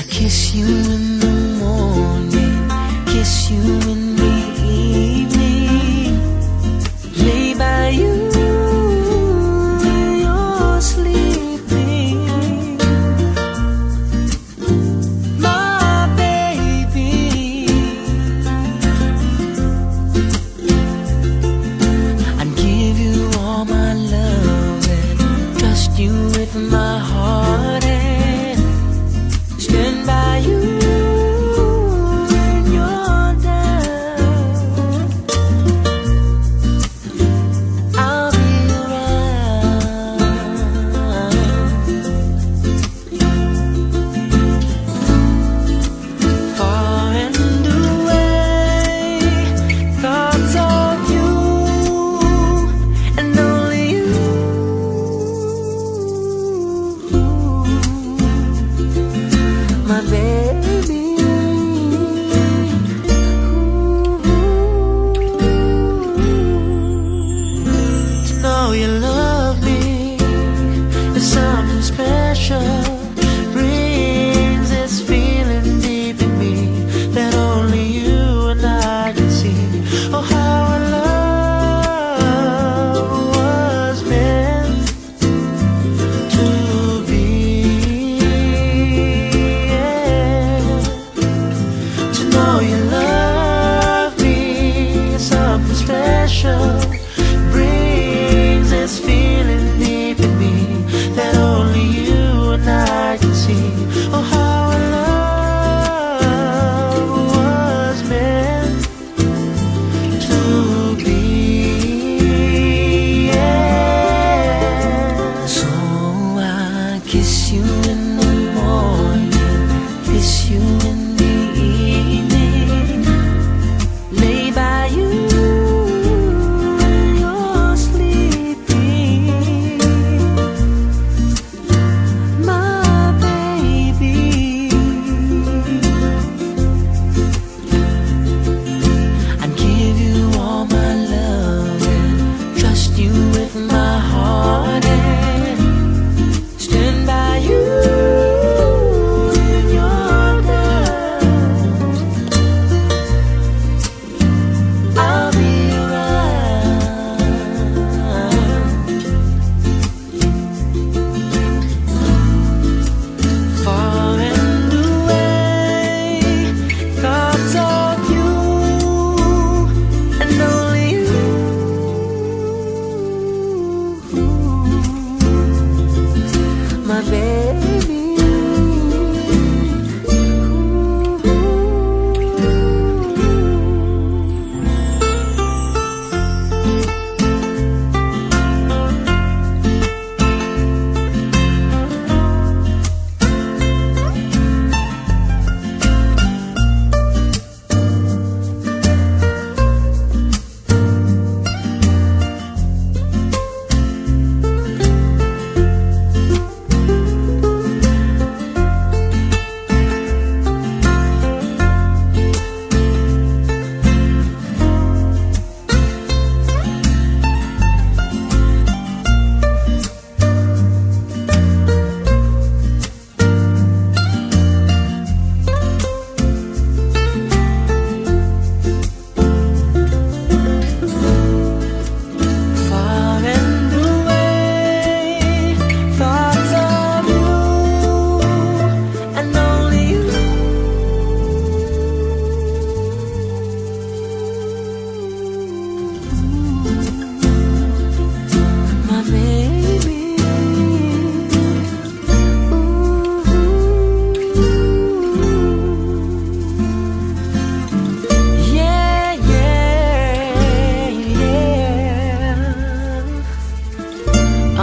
Kiss you in the morning, kiss you in the evening, lay by you when you're sleeping. My baby, I'd give you all my love and trust you with my heart and stand by you when you're down. I'll be around. Far and away, thoughts of you and only you. My baby, to know you love me is something special. Brings this feeling deep in me that only you and I can see. Oh, how our love was meant to be. You love me, something special brings this feeling deep in me that only you and I can see. Oh, how our love was meant to be, yeah. So I kiss you in the morning, kiss you in the evening, lay by you when you're sleeping. My baby, I'd give you all my love and trust you with my heart and stand by you when you're down. I'll be around. Far and away, thoughts of you and only you. My baby.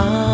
Ah.